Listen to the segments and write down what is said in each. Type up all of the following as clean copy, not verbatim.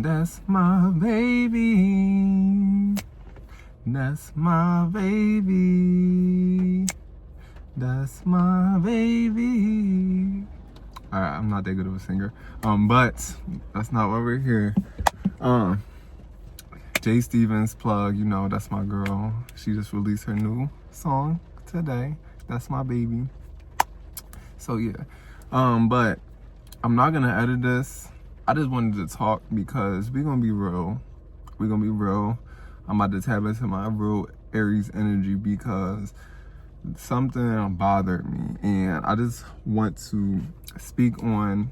That's my baby. That's my baby. That's my baby. Alright, I'm not that good of a singer. But that's not why we're here. Jay Stevens plug, you know, that's my girl. She just released her new song today. That's my baby. So yeah. But I'm not gonna edit this. I just wanted to talk because we're gonna be real. I'm about to tap into my real Aries energy because something bothered me, and I just want to speak on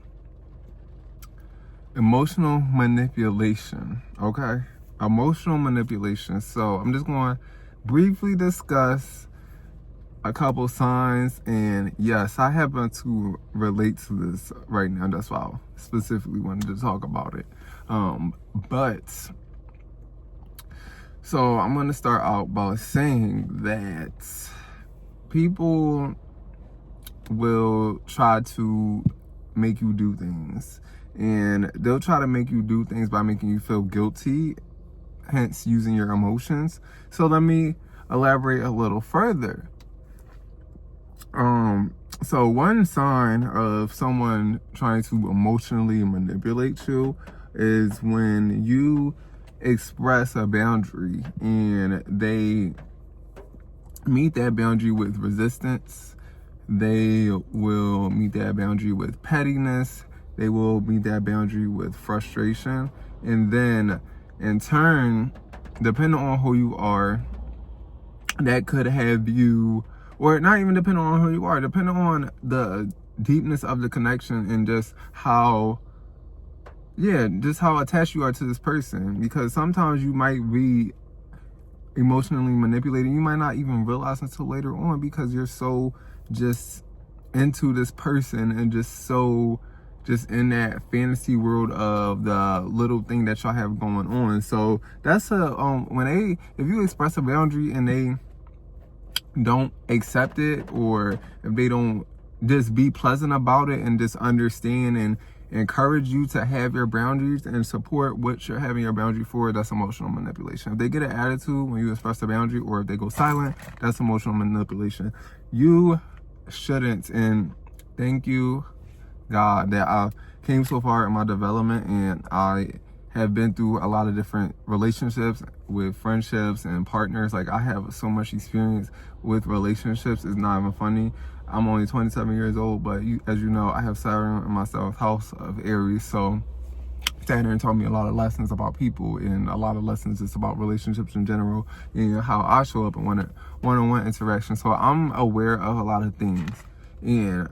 emotional manipulation. Okay, emotional manipulation. So I'm just going to briefly discuss a couple signs, and yes, I happen to relate to this right now. That's why I specifically wanted to talk about it. So I'm going to start out by saying that people will try to make you do things, and they'll try to make you do things by making you feel guilty, hence using your emotions. So let me elaborate a little further. So one sign of someone trying to emotionally manipulate you is when you express a boundary and they meet that boundary with resistance. They will meet that boundary with pettiness. They will meet that boundary with frustration. And then in turn, depending on who you are, that could have you, or not even depending on who you are, depending on the deepness of the connection and just how attached you are to this person. Because sometimes you might be emotionally manipulated. You might not even realize until later on because you're so just into this person and just in that fantasy world of the little thing that y'all have going on. So that's if you express a boundary and they don't accept it, or if they don't just be pleasant about it and just understand and encourage you to have your boundaries and support what you're having your boundary for, that's emotional manipulation. If they get an attitude when you express a boundary, or if they go silent, that's emotional manipulation. You shouldn't. And thank you, God, that I came so far in my development, and I have been through a lot of different relationships with friendships and partners. Like, I have so much experience with relationships. It's not even funny. I'm only 27 years old, but as you know, I have Saturn in my 7th house of Aries. So Saturn taught me a lot of lessons about people, and a lot of lessons just about relationships in general, and how I show up in one-on-one interaction. So I'm aware of a lot of things. And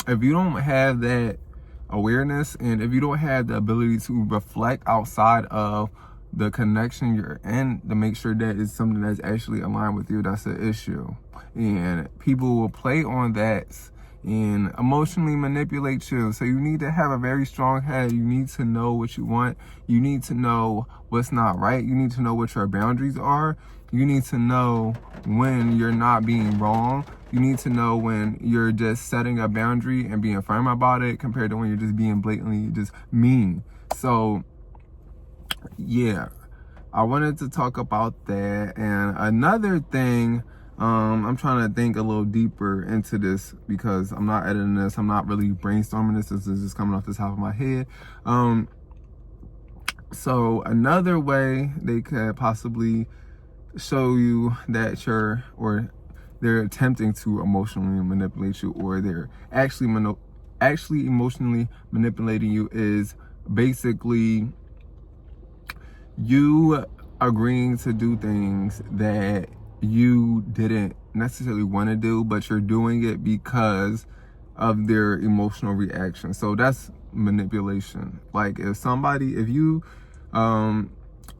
if you don't have that awareness, and if you don't have the ability to reflect outside of the connection you're in to make sure that it's something that's actually aligned with you, that's an issue. And people will play on that and emotionally manipulate you. So you need to have a very strong head. You need to know what you want. You need to know what's not right. You need to know what your boundaries are. You need to know when you're not being wrong. You need to know when you're just setting a boundary and being firm about it, compared to when you're just being blatantly just mean. So yeah, I wanted to talk about that. And another thing, I'm trying to think a little deeper into this because I'm not editing this. I'm not really brainstorming this. This is just coming off the top of my head. So another way they could possibly show you that they're attempting to emotionally manipulate you, or they're actually emotionally manipulating you, is basically you agreeing to do things that you didn't necessarily want to do, but you're doing it because of their emotional reaction. So that's manipulation. Like, if you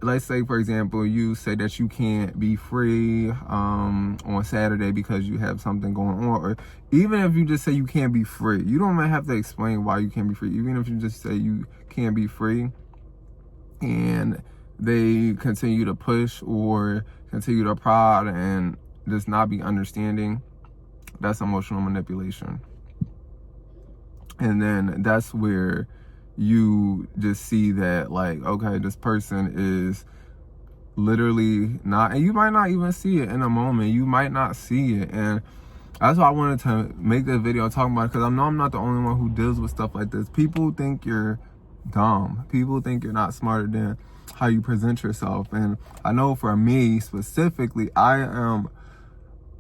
let's say, for example, you say that you can't be free on Saturday because you have something going on, or even if you just say you can't be free, you don't even have to explain why you can't be free. Even if you just say you can't be free, and they continue to push or continue to prod and just not be understanding, that's emotional manipulation. And then that's where you just see that, like, okay, this person is literally not, and you might not even see it in a moment. You might not see it. And that's why I wanted to make this video talking about it, because I know I'm not the only one who deals with stuff like this. People think you're dumb. People think you're not smarter than how you present yourself. And I know for me specifically, I am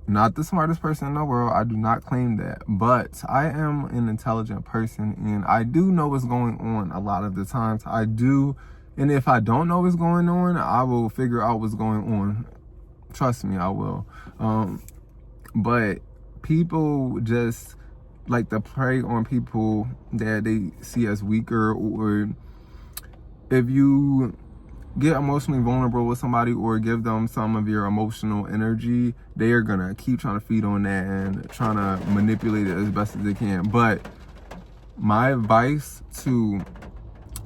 not the smartest person in the world. I do not claim that, but I am an intelligent person, and I do know what's going on a lot of the times. I do. And if I don't know what's going on, I will figure out what's going on. Trust me, I will. But people just like to prey on people that they see as weaker, or if you get emotionally vulnerable with somebody or give them some of your emotional energy, they are gonna keep trying to feed on that and trying to manipulate it as best as they can. But my advice to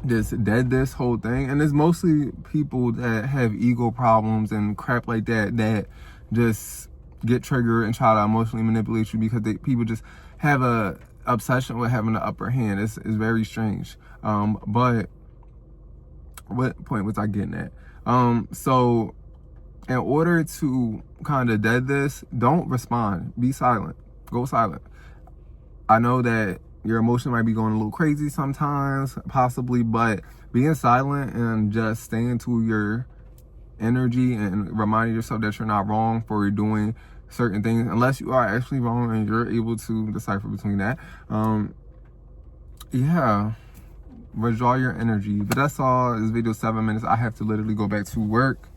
just dead this whole thing, and it's mostly people that have ego problems and crap like that, that just get triggered and try to emotionally manipulate you, because people just have a obsession with having the upper hand. It's very strange. But what point was I getting at? So in order to kind of dead this, don't respond. Be silent. Go silent. I know that your emotion might be going a little crazy sometimes, possibly, but being silent and just staying to your energy and reminding yourself that you're not wrong for doing certain things, unless you are actually wrong and you're able to decipher between that. Yeah, withdraw your energy. But that's all. This video is 7 minutes. I have to literally go back to work.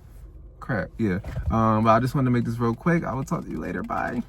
Crap, yeah. But I just wanted to make this real quick. I will talk to you later. Bye.